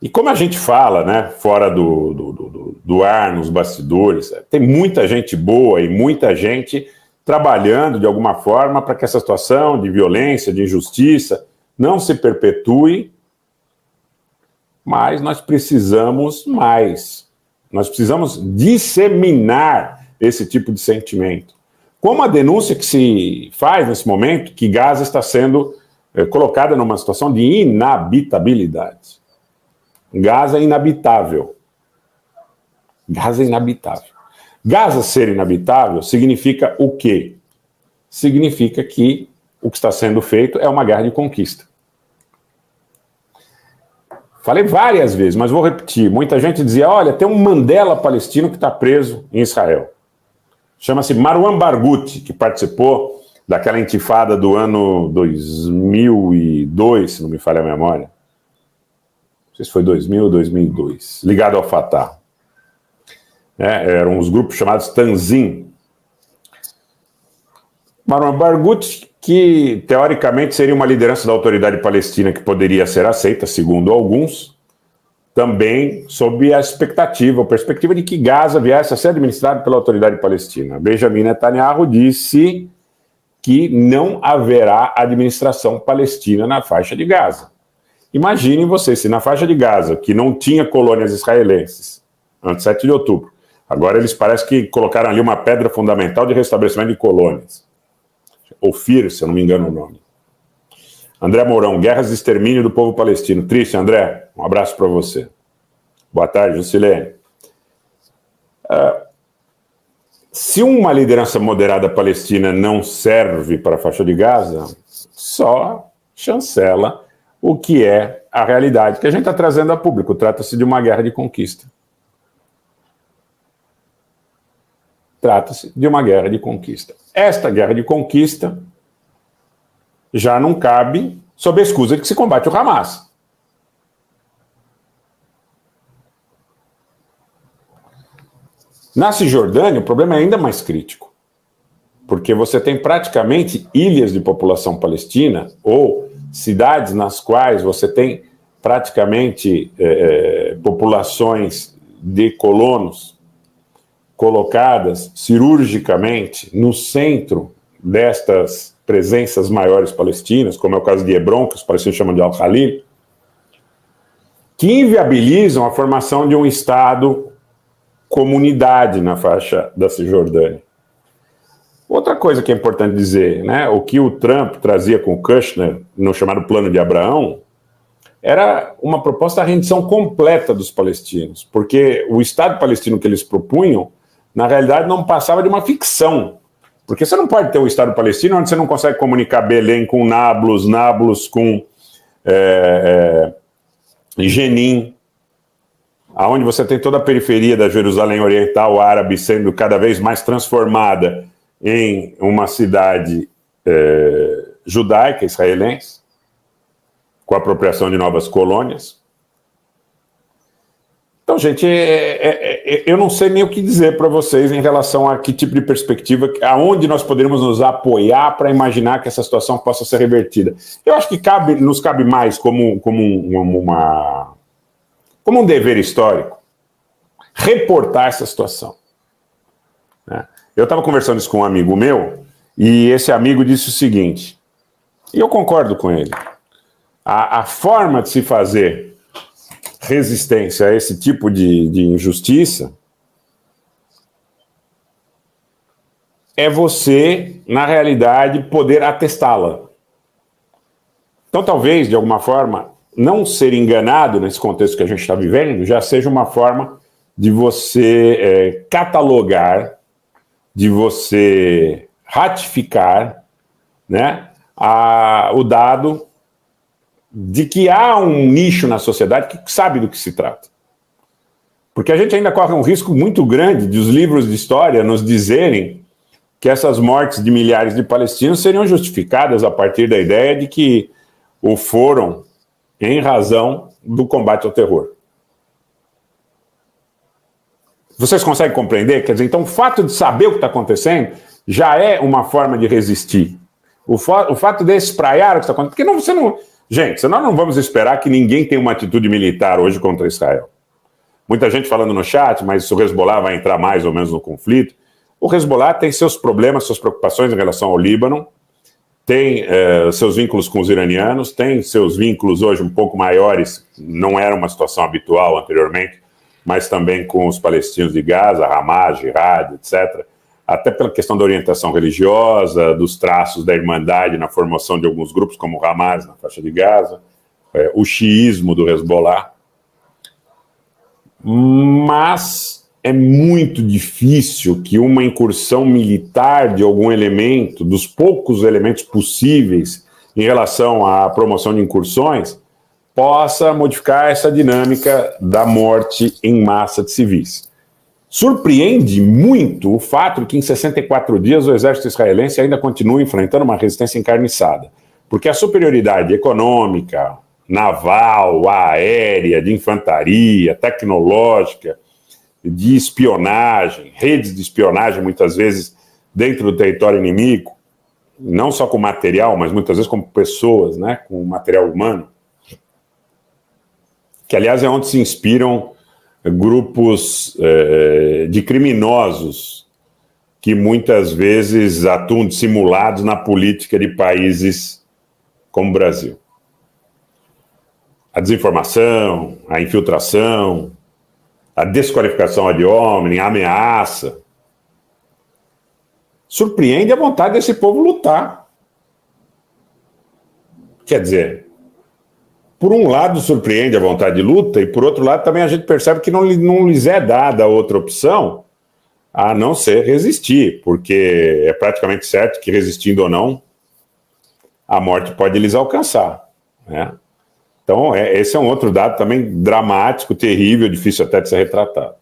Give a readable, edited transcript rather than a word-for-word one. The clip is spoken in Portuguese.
E como a gente fala, né, fora do ar, nos bastidores, tem muita gente boa e muita gente trabalhando de alguma forma para que essa situação de violência, de injustiça, não se perpetue, mas nós precisamos mais. Nós precisamos disseminar esse tipo de sentimento. Como a denúncia que se faz nesse momento, que Gaza está sendo colocada numa situação de inabitabilidade. Gaza é inabitável. Gaza é inabitável. Gaza ser inabitável significa o quê? Significa que o que está sendo feito é uma guerra de conquista. Falei várias vezes, mas vou repetir. Muita gente dizia, olha, tem um Mandela palestino que está preso em Israel. Chama-se Marwan Barghouti, que participou daquela intifada do ano 2002, se não me falha a memória. Não sei se foi 2000 ou 2002, ligado ao Fatah. Eram os grupos chamados Tanzim. Marwan Barghouti, que teoricamente seria uma liderança da autoridade palestina que poderia ser aceita, segundo alguns, também sob a perspectiva de que Gaza viesse a ser administrado pela autoridade palestina. Benjamin Netanyahu disse que não haverá administração palestina na faixa de Gaza. Imaginem vocês, se na faixa de Gaza, que não tinha colônias israelenses, antes de 7 de outubro, agora eles parecem que colocaram ali uma pedra fundamental de restabelecimento de colônias. Ofir, se eu não me engano o nome. André Mourão, guerras de extermínio do povo palestino. Triste, André. Um abraço para você. Boa tarde, Jusilene. Se uma liderança moderada palestina não serve para a faixa de Gaza, só chancela o que é a realidade que a gente está trazendo a público. Trata-se de uma guerra de conquista. Trata-se de uma guerra de conquista. Esta guerra de conquista já não cabe sob a excusa de que se combate o Hamas. Na Cisjordânia, o problema é ainda mais crítico, porque você tem praticamente ilhas de população palestina ou cidades nas quais você tem praticamente populações de colonos colocadas cirurgicamente no centro destas presenças maiores palestinas, como é o caso de Hebron, que os palestinos chamam de Al-Khalil, que inviabilizam a formação de um Estado comunidade na faixa da Cisjordânia. Outra coisa que é importante dizer, né, o que o Trump trazia com o Kushner no chamado Plano de Abraão era uma proposta à rendição completa dos palestinos, porque o Estado palestino que eles propunham, na realidade, não passava de uma ficção. Porque você não pode ter um Estado palestino onde você não consegue comunicar Belém com Nablus, Nablus com Jenin, aonde você tem toda a periferia da Jerusalém Oriental árabe sendo cada vez mais transformada em uma cidade judaica, israelense, com a apropriação de novas colônias. Então, gente, eu não sei nem o que dizer para vocês em relação a que tipo de perspectiva, aonde nós poderíamos nos apoiar para imaginar que essa situação possa ser revertida. Eu acho que nos cabe mais como um dever histórico reportar essa situação. Né? Eu estava conversando isso com um amigo meu e esse amigo disse o seguinte, e eu concordo com ele, a forma de se fazer resistência a esse tipo de injustiça é você, na realidade, poder atestá-la. Então, talvez, de alguma forma, não ser enganado nesse contexto que a gente está vivendo já seja uma forma de você catalogar, de você ratificar, né, o dado de que há um nicho na sociedade que sabe do que se trata. Porque a gente ainda corre um risco muito grande de os livros de história nos dizerem que essas mortes de milhares de palestinos seriam justificadas a partir da ideia de que o foram em razão do combate ao terror. Vocês conseguem compreender? Quer dizer, então o fato de saber o que está acontecendo já é uma forma de resistir. O fato de espraiar o que está acontecendo, porque Gente, nós não vamos esperar que ninguém tenha uma atitude militar hoje contra Israel. Muita gente falando no chat, mas se o Hezbollah vai entrar mais ou menos no conflito. O Hezbollah tem seus problemas, suas preocupações em relação ao Líbano, tem seus vínculos com os iranianos, tem seus vínculos hoje um pouco maiores, não era uma situação habitual anteriormente, mas também com os palestinos de Gaza, Hamas, Jihad, etc., até pela questão da orientação religiosa, dos traços da irmandade na formação de alguns grupos, como o Hamas, na faixa de Gaza, o xiismo do Hezbollah. Mas é muito difícil que uma incursão militar de algum elemento, dos poucos elementos possíveis em relação à promoção de incursões, possa modificar essa dinâmica da morte em massa de civis. Surpreende muito o fato de que em 64 dias o exército israelense ainda continua enfrentando uma resistência encarniçada, porque a superioridade econômica, naval, aérea, de infantaria, tecnológica, de espionagem, redes de espionagem, muitas vezes dentro do território inimigo, não só com material, mas muitas vezes com pessoas, né, com material humano, que aliás é onde se inspiram grupos de criminosos que muitas vezes atuam simulados na política de países como o Brasil. A desinformação, a infiltração, a desqualificação ad hominem, a ameaça. Surpreende a vontade desse povo lutar. Quer dizer, por um lado surpreende a vontade de luta e por outro lado também a gente percebe que não lhes é dada outra opção a não ser resistir, porque é praticamente certo que resistindo ou não, a morte pode lhes alcançar, né? Então, esse é um outro dado também dramático, terrível, difícil até de ser retratado.